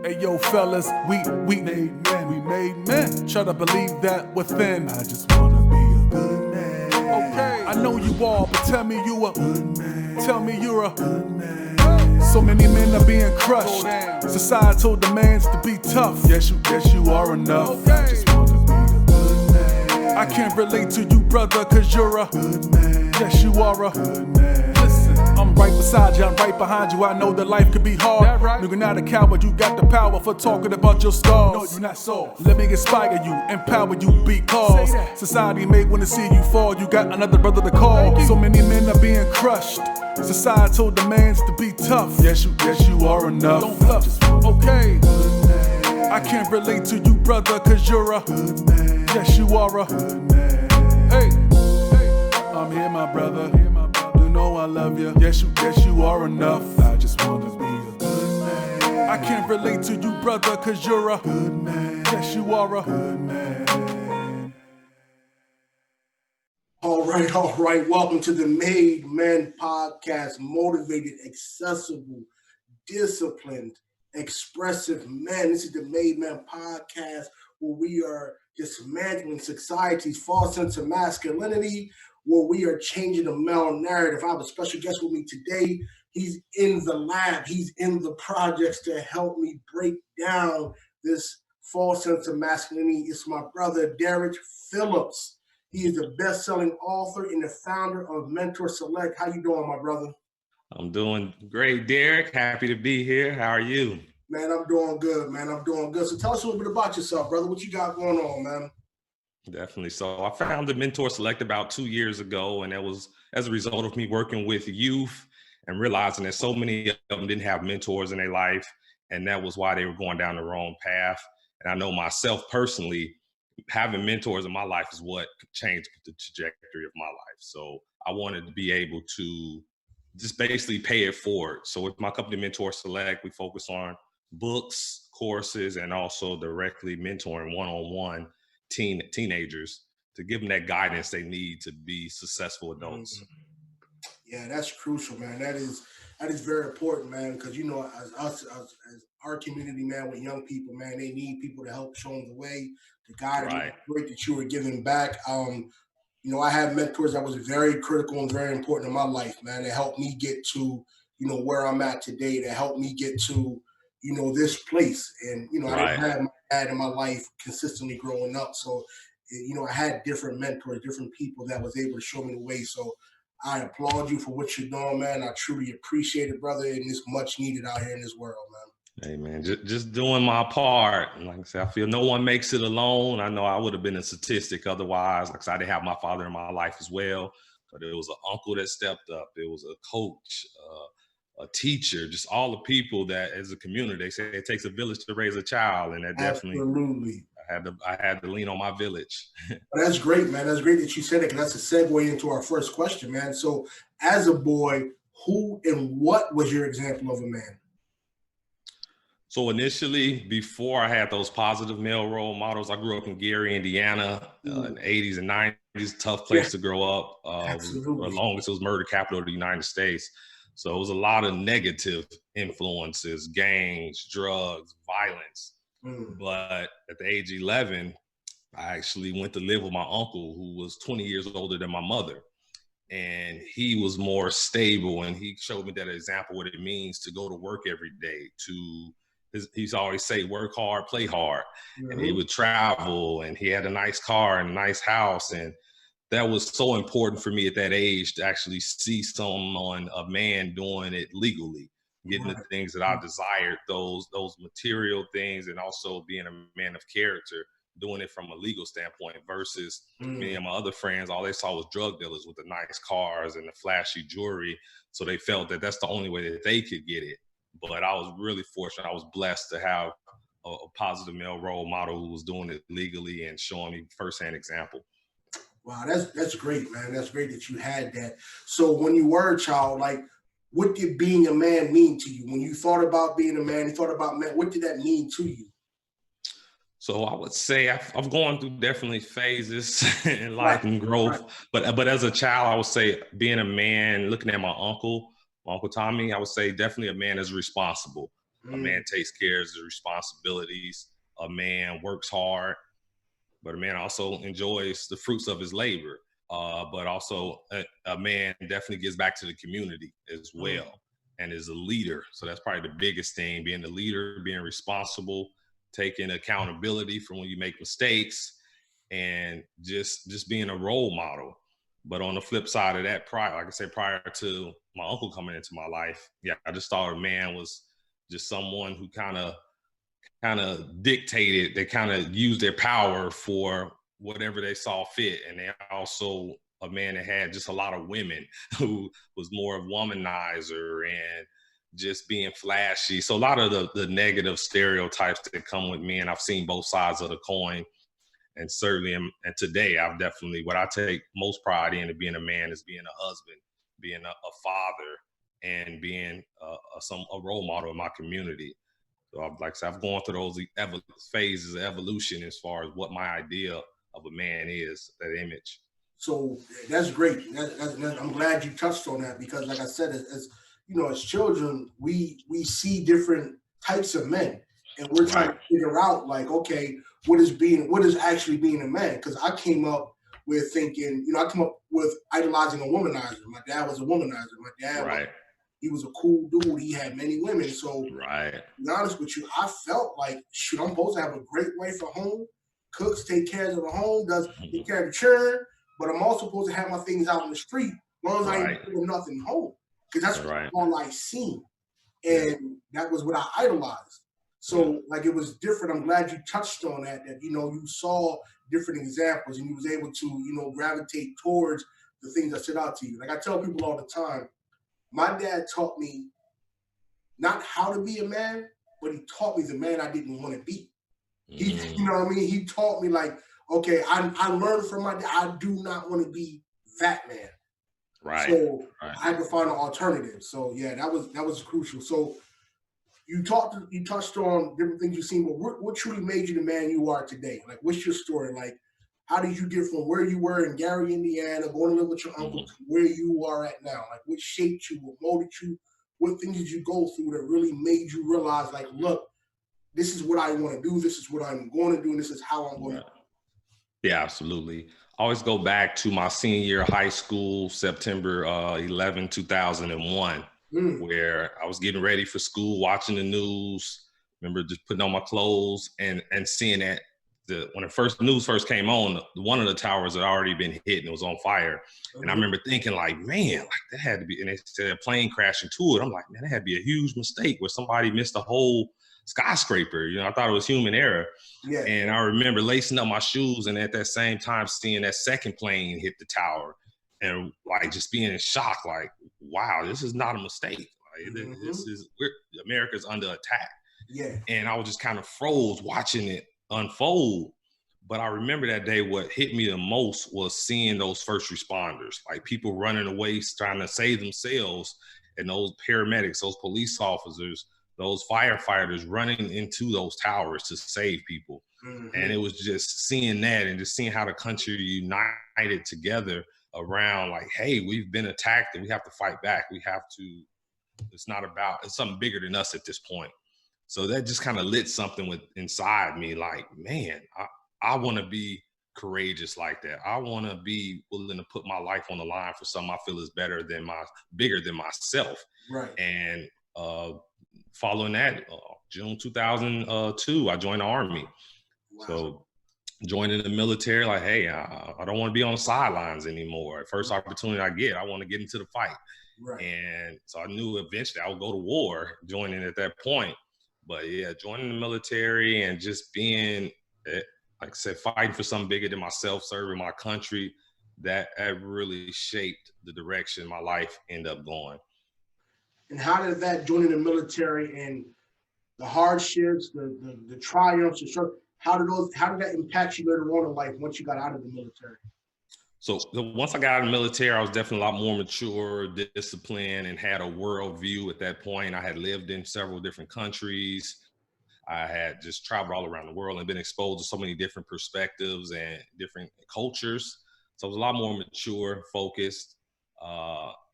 Hey yo, fellas, we made men. Try to believe that within. I just wanna be a good man. Okay, I know you are, but tell me you a good man. Tell me you're a good man. So many men are being crushed. Societal demands to be tough. Yes, you are enough. Okay. I just wanna be a good man. I can't relate to you, brother, cause you're a good man. Yes, you are a good man. Listen, I'm right beside you, I'm right behind you. I know that life could be hard. That right? You're not a coward, you got the power for talking about your scars. No, you're not soft. Let me inspire you, empower you, because society may wanna see you fall. You got another brother to call. So many men are being crushed. Societal demands to be tough. Yes, you are enough. Don't bluff. Okay. I can't relate to you, brother, cause you're a good man. Yes, you are a good man. Hey, I'm here, my brother. You know I love you. Yes, you are enough. I just wanna be a good man. I can't relate to you, brother, cause you're a good man. Yes, you are a good man. All right. Welcome to the M.A.D.E podcast. Motivated, accessible, disciplined, expressive men. This is the M.A.D.E podcast where we are dismantling society's false sense of masculinity, where we are changing the male narrative. I have a special guest with me today. He's in the lab. He's in the projects to help me break down this false sense of masculinity. It's my brother, Derrich Phillips. He is the best-selling author and the founder of Mentor Select. How you doing, my brother? I'm doing great, Derek. Happy to be here. How are you? Man, I'm doing good, man. I'm doing good. So tell us a little bit about yourself, brother. What you got going on, man? Definitely. So I founded Mentor Select about 2 years ago, and that was as a result of me working with youth and realizing that so many of them didn't have mentors in their life, and that was why they were going down the wrong path. And I know myself personally, having mentors in my life is what changed the trajectory of my life. So I wanted to be able to just basically pay it forward. So with my company, Mentor Select, we focus on books, courses, and also directly mentoring one-on-one teenagers to give them that guidance they need to be successful adults. Yeah, that's crucial, man. That is very important, man, because, you know, as our community, man, with young people, man, they need people to help show them the way, to guide them. It's great that you were giving back. You know, I had mentors that was very critical and very important in my life, man, that helped me get to, you know, where I'm at today, that helped me get to, you know, this place. And, you know, I didn't have my dad in my life consistently growing up. So, you know, I had different mentors, different people that was able to show me the way. So I applaud you for what you're doing, man. I truly appreciate it, brother. And it's much needed out here in this world, man. Hey, man, just doing my part. Like I said, I feel no one makes it alone. I know I would have been a statistic otherwise. Like I said, I didn't have my father in my life as well, but it was an uncle that stepped up. It was a coach, a teacher, just all the people that as a community, they say it takes a village to raise a child. And that definitely, absolutely. I had to lean on my village. Well, that's great, man. That's great that you said it, because that's a segue into our first question, man. So as a boy, who and what was your example of a man? So initially, before I had those positive male role models, I grew up in Gary, Indiana, in the 80s and 90s, tough place to grow up. For the longest, it was murder capital of the United States. So it was a lot of negative influences, gangs, drugs, violence. But at the age of 11, I actually went to live with my uncle, who was 20 years older than my mother. And he was more stable, and he showed me that example, what it means to go to work every day, he's always say, work hard, play hard. And he would travel, and he had a nice car and a nice house. And that was so important for me at that age to actually see a man doing it legally, getting the things that I desired, those material things, and also being a man of character, doing it from a legal standpoint versus me and my other friends, all they saw was drug dealers with the nice cars and the flashy jewelry. So they felt that that's the only way that they could get it. But I was really fortunate. I was blessed to have a positive male role model who was doing it legally and showing me firsthand example. Wow, that's great, man. That's great that you had that. So when you were a child, like, what did being a man mean to you? When you thought about being a man, you thought about man, what did that mean to you? So I would say I've gone through definitely phases in life and growth. But as a child, I would say being a man, looking at my uncle Tommy, I would say definitely a man is responsible. A man takes care of his responsibilities. A man works hard, but a man also enjoys the fruits of his labor. But also a man definitely gives back to the community as well, and is a leader. So that's probably the biggest thing, being the leader, being responsible, taking accountability for when you make mistakes, and just being a role model. But on the flip side of that, like I said, prior to my uncle coming into my life, yeah, I just thought a man was just someone who kind of dictated, they kind of used their power for whatever they saw fit. And they also a man that had just a lot of women, who was more of womanizer and just being flashy. So a lot of the negative stereotypes that come with men, I've seen both sides of the coin. And certainly, and today, I've definitely, what I take most pride in being a man is being a husband, being a father, and being a role model in my community. So like I said, I've gone through those phases of evolution as far as what my idea of a man is, that image. So that's great. I'm glad you touched on that, because like I said, as you know, as children, we see different types of men, and we're trying to figure out, like, okay, what is actually being a man? Because I came up with thinking, I come up with idolizing a womanizer. My dad was a womanizer. My dad he was a cool dude. He had many women. So to be honest with you, I felt like, shoot, I'm supposed to have a great wife at home, cooks, take care of the home, take care of the children, but I'm also supposed to have my things out in the street as long as I ain't doing nothing home. Because that's all I seen. And that was what I idolized. So like, it was different. I'm glad you touched on that you saw different examples and you was able to, gravitate towards the things that stood out to you. Like I tell people all the time, my dad taught me not how to be a man, but he taught me the man I didn't want to be. He, you know what I mean? He taught me, like, okay, I learned from my dad, I do not want to be that man. So I had to find an alternative. So yeah, that was crucial. So you touched on different things you've seen, but what truly made you the man you are today? Like, what's your story? Like, how did you get from where you were in Gary, Indiana, going to live with your uncle, to where you are at now? Like, what shaped you, what molded you, what things did you go through that really made you realize, like, look, this is what I want to do, this is what I'm going to do, and this is how I'm going to do it? Yeah, absolutely. I always go back to my senior year of high school, September 11, 2001, where I was getting ready for school, watching the news, remember just putting on my clothes and seeing that when the news first came on, one of the towers had already been hit and it was on fire. And I remember thinking, like, man, like, that had to be, and they said a plane crashed into it. I'm like, man, that had to be a huge mistake where somebody missed a whole skyscraper. I thought it was human error. Yeah. And I remember lacing up my shoes and at that same time seeing that second plane hit the tower and like just being in shock, like, wow, this is not a mistake. Like, America's under attack. Yeah. And I was just kind of froze watching it unfold. But I remember that day, what hit me the most was seeing those first responders, like people running away, trying to save themselves, and those paramedics, those police officers, those firefighters running into those towers to save people. And it was just seeing that and just seeing how the country united together around, like, hey, we've been attacked and we have to fight back. It's something bigger than us at this point. So that just kind of lit something inside me, like, man, I want to be courageous like that. I want to be willing to put my life on the line for something I feel is bigger than myself. Right. And following that, June 2002, I joined the Army. Wow. So joining the military, like, hey, I don't want to be on the sidelines anymore. First opportunity I get, I want to get into the fight. Right. And so I knew eventually I would go to war, joining at that point. But yeah, joining the military and just being, like I said, fighting for something bigger than myself, serving my country, that really shaped the direction my life ended up going. And how did that joining the military and the hardships, the triumphs, how did that impact you later on in life once you got out of the military? So once I got out of the military, I was definitely a lot more mature, disciplined, and had a worldview at that point. I had lived in several different countries. I had just traveled all around the world and been exposed to so many different perspectives and different cultures. So I was a lot more mature, focused.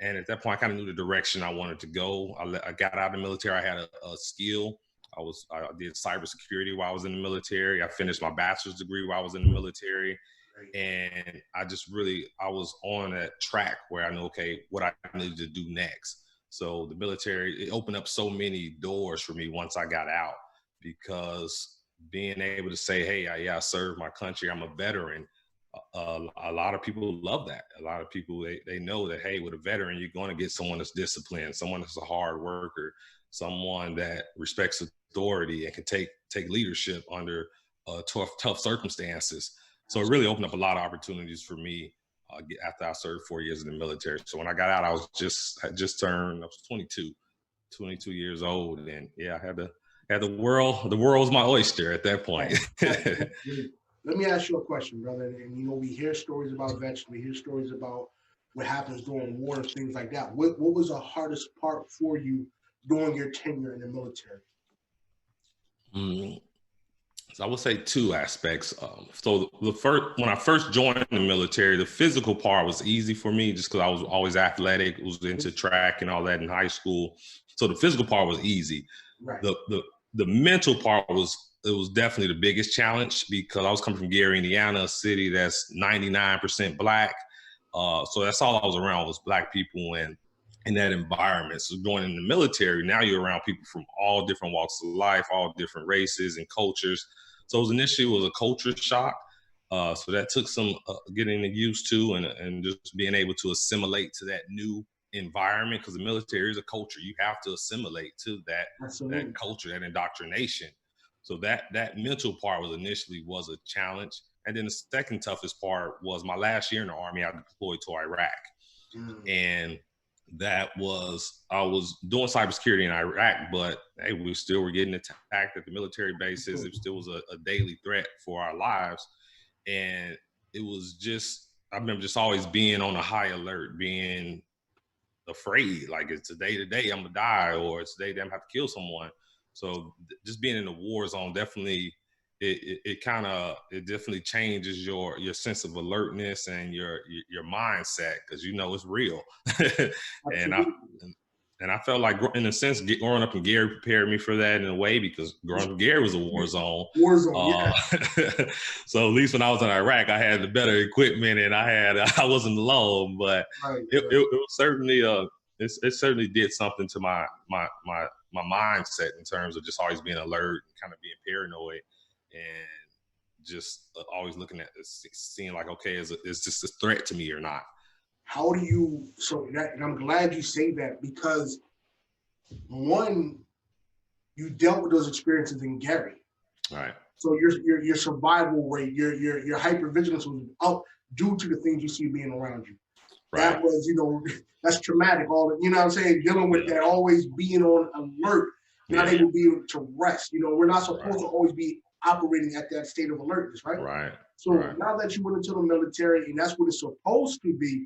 And at that point, I kind of knew the direction I wanted to go. I got out of the military. I had a skill I did cybersecurity while I was in the military. I finished my bachelor's degree while I was in the military. And I was on that track where I knew, okay, what I needed to do next. So the military, it opened up so many doors for me once I got out, because being able to say, hey, I served my country, I'm a veteran. A lot of people love that. A lot of people, they know that, hey, with a veteran, you're going to get someone that's disciplined, someone that's a hard worker, someone that respects authority and can take leadership under tough circumstances. So it really opened up a lot of opportunities for me after I served 4 years in the military. So when I got out, I was 22 years old, and yeah, I had the world was my oyster at that point. Let me ask you a question, brother. And you know, we hear stories about vets, we hear stories about what happens during war and things like that. What was the hardest part for you during your tenure in the military? So I would say two aspects. So when I first joined the military, the physical part was easy for me just because I was always athletic, was into track and all that in high school. So the physical part was easy. Right. The mental part was definitely the biggest challenge, because I was coming from Gary, Indiana, a city that's 99% Black. So that's all I was around was Black people and in that environment. So going in the military, now you're around people from all different walks of life, all different races and cultures. So initially it was a culture shock. So that took some getting used to and just being able to assimilate to that new environment, because the military is a culture. You have to assimilate to that culture, that indoctrination. So that mental part was a challenge. And then the second toughest part was my last year in the Army. I deployed to Iraq. And I was doing cybersecurity in Iraq, but hey, we still were getting attacked at the military bases. It still was a daily threat for our lives. And it was I remember just always being on a high alert, being afraid, like it's today I'm gonna die, or it's today that I'm gonna have to kill someone. So just being in the war zone definitely it definitely changes your sense of alertness and your mindset, because you know it's real. And I felt like, in a sense, growing up in Gary prepared me for that in a way, because growing up in Gary was a war zone. Yeah. So at least when I was in Iraq, I had the better equipment and I wasn't alone. But it was certainly it certainly did something to my mindset in terms of just always being alert and kind of being paranoid, and just always looking at seeing like, okay, is this a threat to me or not? How do you, and I'm glad you say that, because one, you dealt with those experiences in Gary. Right. So your survival rate, your hypervigilance was up due to the things you see being around you. Right. That was, that's traumatic. All you know what I'm saying, dealing with that, always being on alert, not able to be able to rest. We're not supposed to always be operating at that state of alertness, right? Right. So now that you went into the military and that's what it's supposed to be,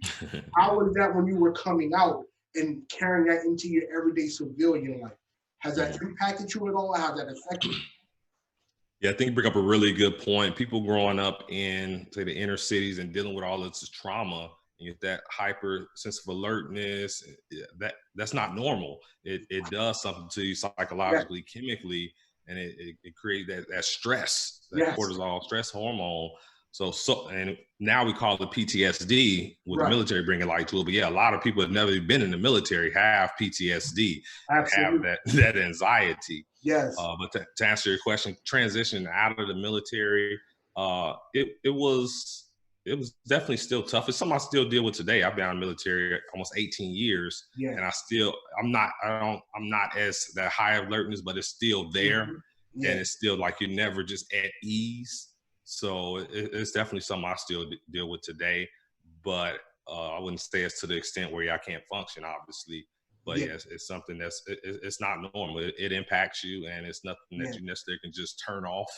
how was that when you were coming out and carrying that into your everyday civilian life? Has that impacted you at all? How has that affected you? Yeah, I think you bring up a really good point. People growing up in, say, the inner cities and dealing with all this trauma, and you get that hyper sense of alertness, that's not normal. It does something to you psychologically, chemically, and it creates that stress, that cortisol stress hormone. So and now we call it PTSD, with the military bringing light to it. But yeah, a lot of people that have never been in the military have PTSD, have that anxiety. Yes. But to answer your question, transition out of the military, it was definitely still tough. It's something I still deal with today. I've been in the military almost 18 years, and I'm not as that high of alertness, but it's still there, and it's still like you're never just at ease. So it's definitely something I still deal with today, but I wouldn't say it's to the extent where I can't function, obviously. But yes, it's something it's not normal. It impacts you, and it's nothing that you necessarily can just turn off.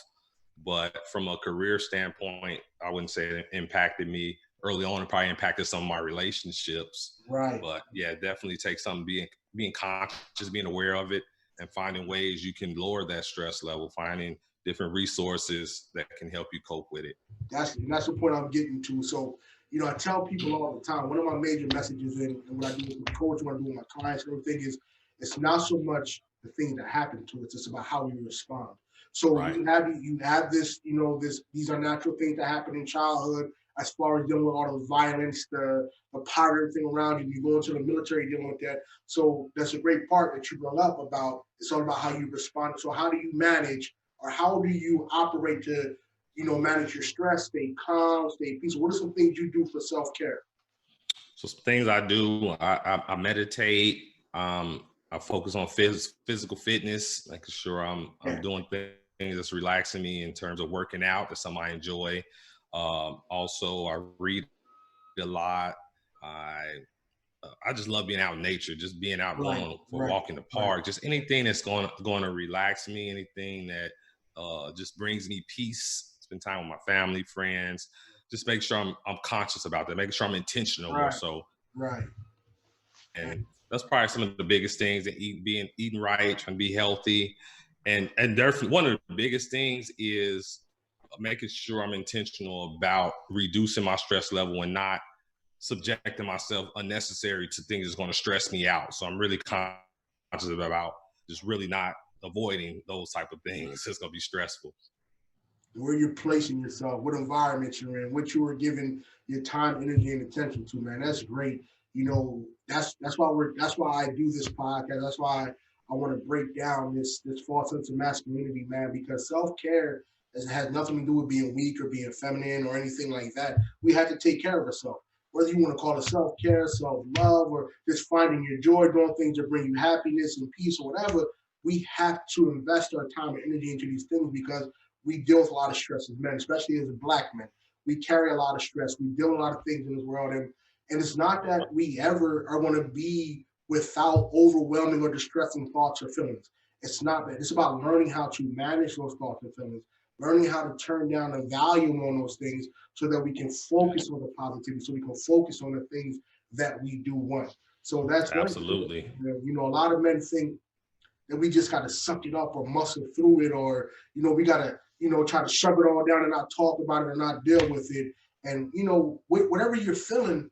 But from a career standpoint, I wouldn't say it impacted me early on. It probably impacted some of my relationships. Right. But yeah, it definitely takes something being conscious, being aware of it, and finding ways you can lower that stress level, finding different resources that can help you cope with it. That's the point I'm getting to. So, I tell people all the time, one of my major messages in what I do with my coach, what I do with my clients and everything is, it's not so much the things that happen to us. It's about how we respond. So Right. you have this, these are natural things that happen in childhood as far as dealing with all the violence, the power, everything around you. You go into the military dealing with that. So that's a great part that you brought up about. It's all about how you respond. So how do you manage, or how do you operate to, manage your stress, stay calm, stay peaceful? What are some things you do for self-care? So some things I do, I meditate. I focus on physical fitness, making sure I'm doing things that's relaxing me in terms of working out. That's something I enjoy. Also, I read a lot. I just love being out in nature, just being out, going for a walk in the park, just anything that's going to relax me, anything that just brings me peace. Spend time with my family, friends. Just make sure I'm conscious about that, making sure I'm intentional more so. Right. And that's probably some of the biggest things, that eating right, trying to be healthy. And therefore, one of the biggest things is making sure I'm intentional about reducing my stress level and not subjecting myself unnecessary to things that's going to stress me out. So I'm really conscious about just really not avoiding those type of things. It's going to be stressful. Where you're placing yourself, what environment you're in, what you were giving your time, energy, and attention to, man. That's great. That's why I do this podcast. That's why I want to break down this false sense of masculinity, man, because self-care has nothing to do with being weak or being feminine or anything like that. We have to take care of ourselves. Whether you want to call it self-care, self-love, or just finding your joy, doing things that bring you happiness and peace or whatever, we have to invest our time and energy into these things, because we deal with a lot of stress as men, especially as a Black man. We carry a lot of stress. We deal with a lot of things in this world. And it's not that we ever are going to be without overwhelming or distressing thoughts or feelings. It's not that. It's about learning how to manage those thoughts and feelings, learning how to turn down the volume on those things so that we can focus on the positivity, so we can focus on the things that we do want. So that's absolutely. A lot of men think that we just got to suck it up or muscle through it, or, we got to, try to shove it all down and not talk about it or not deal with it. And, whatever you're feeling,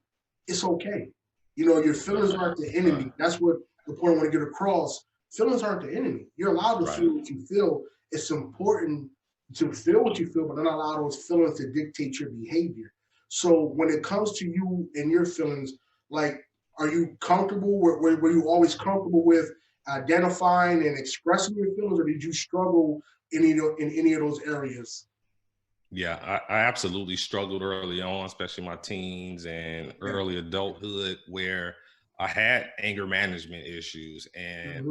it's okay. Your feelings aren't the enemy. That's what the point I want to get across. Feelings aren't the enemy. You're allowed to feel what you feel. It's important to feel what you feel, but not allow those feelings to dictate your behavior. So when it comes to you and your feelings, like, are you comfortable? Were you always comfortable with identifying and expressing your feelings, or did you struggle in any of those areas? Yeah, I absolutely struggled early on, especially my teens and early adulthood, where I had anger management issues, and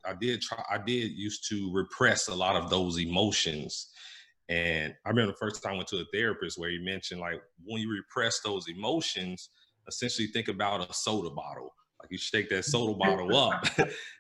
I did used to repress a lot of those emotions. And I remember the first time I went to a therapist where he mentioned, like, when you repress those emotions, essentially think about a soda bottle. Like, you shake that soda bottle up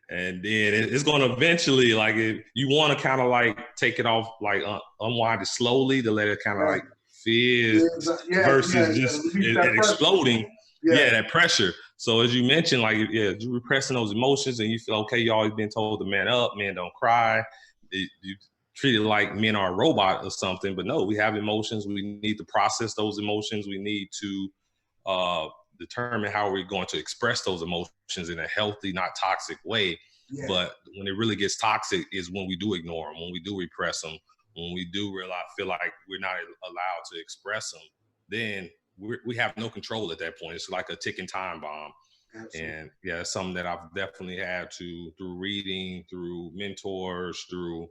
and then it's going to eventually, like, you want to kind of like take it off, like unwind it slowly to let it kind of like fizz versus just it exploding. That pressure. So as you mentioned, like, you're repressing those emotions and you feel, okay, you always been told to man up, men don't cry. You treat it like men are a robot or something, but no, we have emotions. We need to process those emotions. We need to determine how we're going to express those emotions in a healthy, not toxic way. Yeah. But when it really gets toxic is when we do ignore them, when we do repress them, when we do feel like we're not allowed to express them, then we have no control at that point. It's like a ticking time bomb. Absolutely. And yeah, it's something that I've definitely had to, through reading, through mentors, through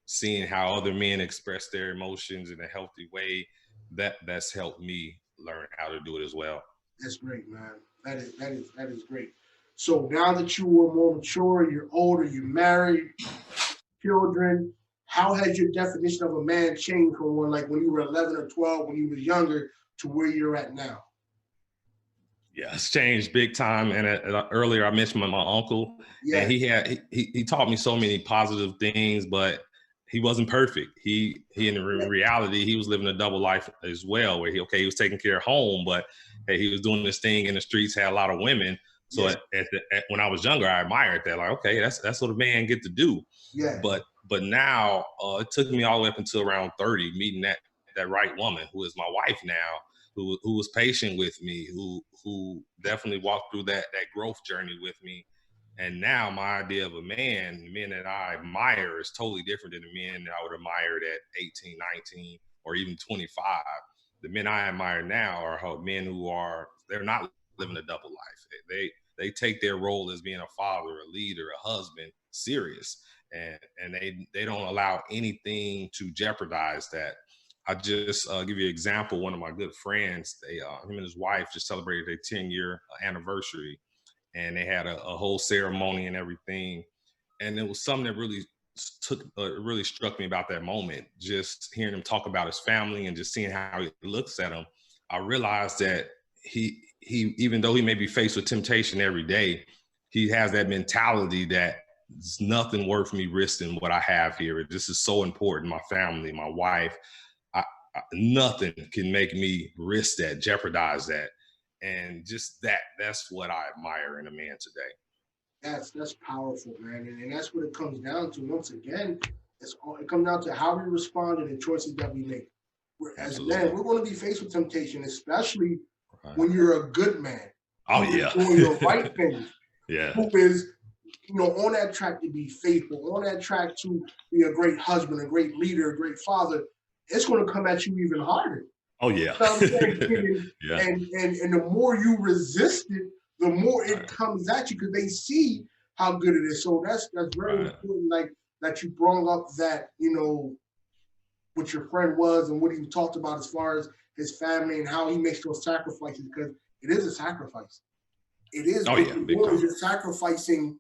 seeing how other men express their emotions in a healthy way, that's helped me learn how to do it as well. That's great, man. That is great. So now that you are more mature, you're older, you're married, children, how has your definition of a man changed from when you were 11 or 12, when you were younger, to where you're at now? Yeah, it's changed big time. And earlier I mentioned my uncle, and he taught me so many positive things, but he wasn't perfect. He in reality, he was living a double life as well, where he was taking care of home, but hey, he was doing this thing in the streets, had a lot of women. So when I was younger, I admired that. Like, okay, that's what a man get to do. Yeah. But now it took me all the way up until around 30, meeting that right woman who is my wife now, who was patient with me, who definitely walked through that growth journey with me. And now my idea of a man, the men that I admire is totally different than the men that I would admire at 18, 19, or even 25. The men I admire now are men who they're not living a double life. They take their role as being a father, a leader, a husband serious. And they don't allow anything to jeopardize that. I just give you an example. One of my good friends, him and his wife just celebrated their 10-year anniversary, and they had a whole ceremony and everything. And it was something that really struck me about that moment. Just hearing him talk about his family and just seeing how he looks at them, I realized that he even though he may be faced with temptation every day, he has that mentality that it's nothing worth me risking what I have here. This is so important. My family, my wife, nothing can make me risk that, jeopardize that. And just that's what I admire in a man today. That's powerful, man. And that's what it comes down to. Once again, it comes down to how we respond and the choices that we make. As men, we're going to be faced with temptation, especially when you're a good man. Oh, yeah. Doing the right thing. Yeah. Who is, on that track to be faithful, on that track to be a great husband, a great leader, a great father. It's going to come at you even harder. Oh, yeah. Yeah. And the more you resist it, the more it comes at you because they see how good it is. So that's very important. Like that you brought up that, what your friend was and what he talked about as far as his family and how he makes those sacrifices, because it is a sacrifice. It is. Oh, yeah. You're sacrificing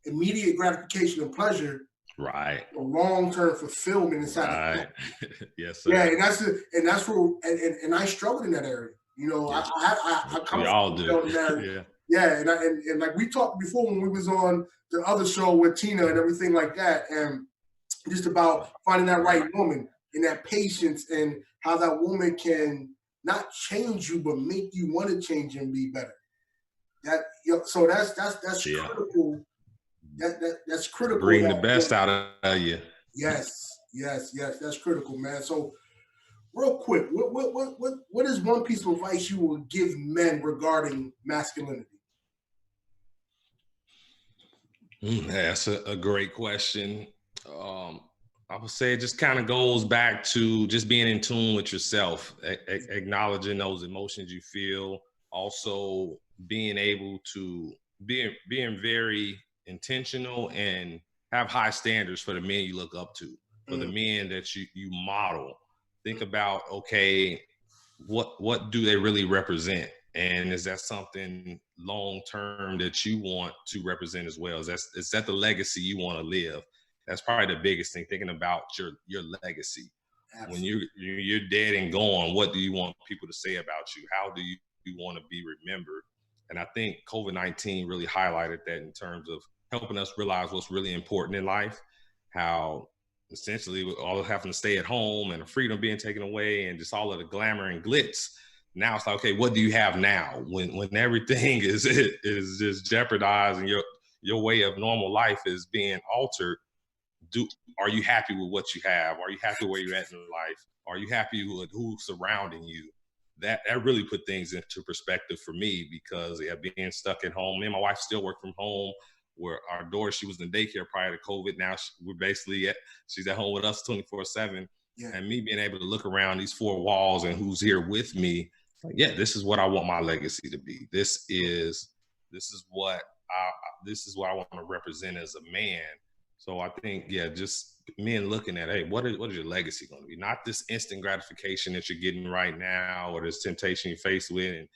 immediate gratification and pleasure. Right. For long-term fulfillment inside. Right. Yes, sir. Yeah, and that's where and I struggled in that area. I come. We all do. Yeah, and like we talked before when we was on the other show with Tina and everything like that, and just about finding that right woman and that patience and how that woman can not change you but make you want to change and be better. So that's critical. That's critical. Bring the best out of you. Yes, that's critical, man. So, real quick, what is one piece of advice you would give men regarding masculinity? That's a great question. I would say it just kind of goes back to just being in tune with yourself, acknowledging those emotions you feel, also being able to being very intentional and have high standards for the men you look up to, for the men that you model. Think about, okay, what do they really represent? And is that something long-term that you want to represent as well? Is that the legacy you want to live? That's probably the biggest thing, thinking about your legacy. Absolutely. When you're dead and gone, what do you want people to say about you? How do you want to be remembered? And I think COVID-19 really highlighted that in terms of helping us realize what's really important in life, how essentially with all of having to stay at home and the freedom being taken away and just all of the glamour and glitz. Now it's like, okay, what do you have now? When everything is just jeopardized and your way of normal life is being altered, are you happy with what you have? Are you happy where you're at in life? Are you happy with who's surrounding you? That really put things into perspective for me, because being stuck at home, me and my wife still work from home. Where our daughter, she was in daycare prior to COVID. Now we're basically she's at home with us 24/7. Yeah. And me being able to look around these four walls and who's here with me, like, yeah, this is what I want my legacy to be. This is what I want to represent as a man. So I think, just men looking at, hey, what is your legacy going to be? Not this instant gratification that you're getting right now, or this temptation you're faced with, and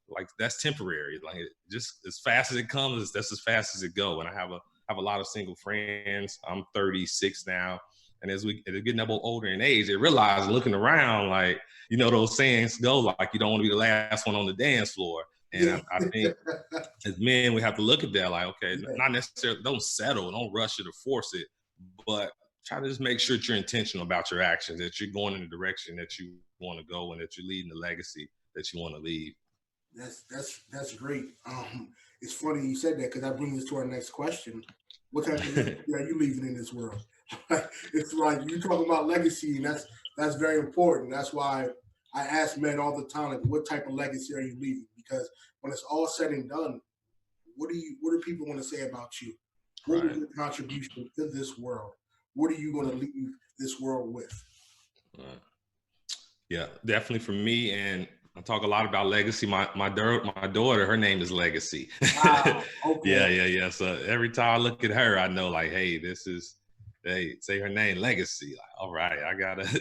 like that's temporary. Like just as fast as it comes, that's as fast as it goes. And I have a lot of single friends. I'm 36 now, and as they're getting older in age, they realize, looking around, like, those sayings go, like, you don't want to be the last one on the dance floor. And I think as men, we have to look at that like, okay, not necessarily, don't settle, don't rush it or force it, but try to just make sure that you're intentional about your actions, that you're going in the direction that you want to go, and that you're leading the legacy that you want to leave. That's great. It's funny you said that, because that brings us to our next question. What type of legacy are you leaving in this world? It's like you're talking about legacy, and that's very important. That's why I ask men all the time, like, what type of legacy are you leaving? Because when it's all said and done, what do people want to say about you? What was your contribution to this world? What are you going to leave this world with? Yeah, definitely for me. And I talk a lot about legacy. My daughter, her name is Legacy. Wow. Okay. Yeah. So every time I look at her, I know like, hey, say her name, Legacy. Like, all right,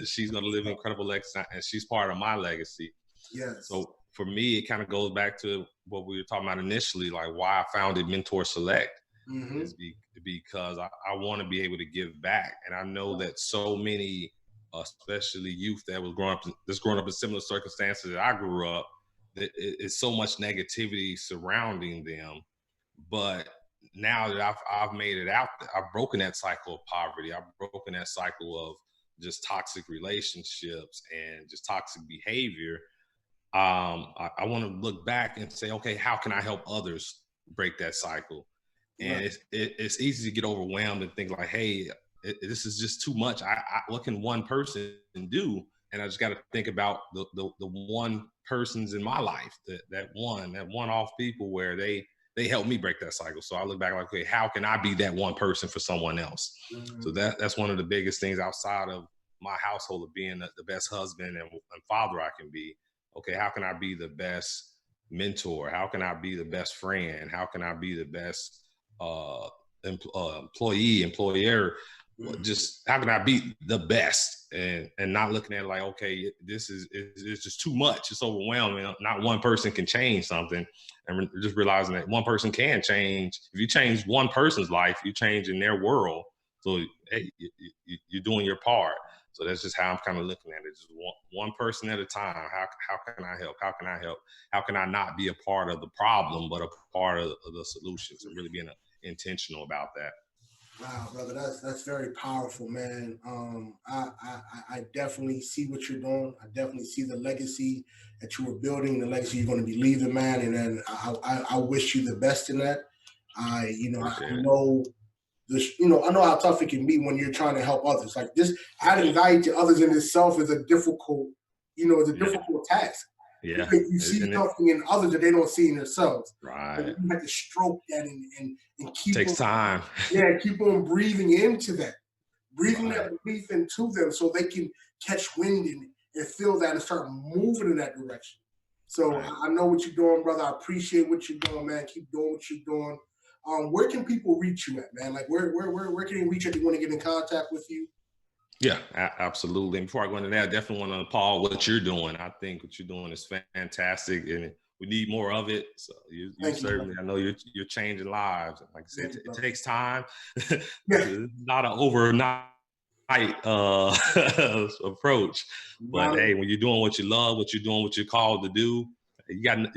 she's gonna live an incredible legacy, and she's part of my legacy. Yes. So for me, it kind of goes back to what we were talking about initially, like why I founded Mentor Select. Is because I want to be able to give back, and I know that so many, especially youth that was growing up in similar circumstances that I grew up, that it's so much negativity surrounding them. But now that I've made it out, I've broken that cycle of poverty. I've broken that cycle of just toxic relationships and just toxic behavior. I want to look back and say, okay, how can I help others break that cycle? And it's easy to get overwhelmed and think like, hey, this is just too much. What can one person do? And I just got to think about the one persons in my life, that one off people where they help me break that cycle. So I look back like, okay, how can I be that one person for someone else? So that's one of the biggest things outside of my household of being the best husband and father I can be. Okay, how can I be the best mentor? How can I be the best friend? How can I be the best employer? Just how can I be the best and not looking at it like, okay, it's just too much. It's overwhelming. Not one person can change something, and just realizing that one person can change. If you change one person's life, you change in their world. So hey, you're doing your part. So that's just how I'm kind of looking at it. Just one person at a time. How can I help? How can I help? How can I not be a part of the problem, but a part of the solutions, and really being intentional about that. Wow, brother, that's very powerful, man. I definitely see what you're doing. I definitely see the legacy that you were building, the legacy you're going to be leaving, man. And then I wish you the best in that. I know this, I know how tough it can be when you're trying to help others. Like this, adding value to others in itself is a difficult, difficult task. Yeah. You see something in others that they don't see in themselves. Right. You have to stroke that and keep takes time. Yeah, keep on breathing into that. Breathing that belief into them so they can catch wind and feel that and start moving in that direction. So I know what you're doing, brother. I appreciate what you're doing, man. Keep doing what you're doing. Where can people reach you at, man? Like where can they reach you if they want to get in contact with you? Yeah, absolutely. And before I go into that, I definitely want to applaud what you're doing. I think what you're doing is fantastic, and we need more of it. So you certainly, I know you're changing lives. Like I said, it takes time. It's not an overnight approach, but hey, when you're doing what you love, what you're doing, what you're called to do, you got, as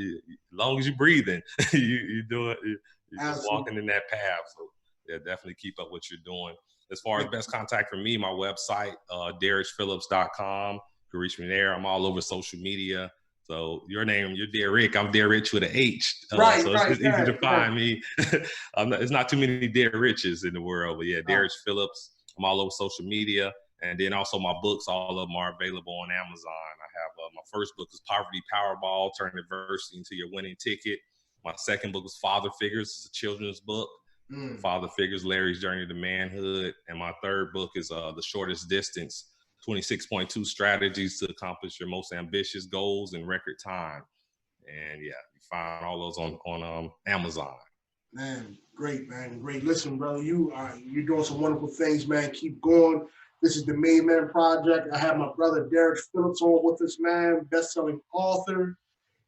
long as you're breathing, you do it. You're just walking in that path. So yeah, definitely keep up what you're doing. As far as best contact for me, my website, DerrichPhillips.com. You can reach me there. I'm all over social media. So your name, you're Derrich. I'm Derrich with an H. So it's just easy to find me. There's not too many Derriches in the world, but yeah, Derrich Phillips. I'm all over social media. And then also my books, all of them are available on Amazon. I have my first book is Poverty Powerball, Turn Adversity into Your Winning Ticket. My second book is Father Figures. It's a children's book. Father Figures, Larry's Journey to Manhood. And my third book is The Shortest Distance, 26.2 Strategies to Accomplish Your Most Ambitious Goals in Record Time. And yeah, you find all those on Amazon. Man, great, man. Great. Listen, brother, you're doing some wonderful things, man. Keep going. This is the M.A.D.E Project. I have my brother Derrich Phillips on with us, man, best-selling author.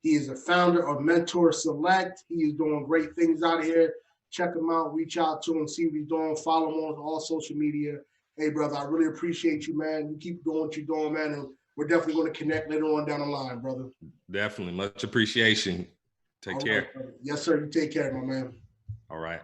He is a founder of Mentor Select. He is doing great things out here. Check him out, reach out to him, see what he's doing, follow him on all social media. Hey, brother, I really appreciate you, man. You keep doing what you're doing, man, and we're definitely going to connect later on down the line, brother. Definitely. Much appreciation. Take care. Right, yes, sir. You take care, my man. All right.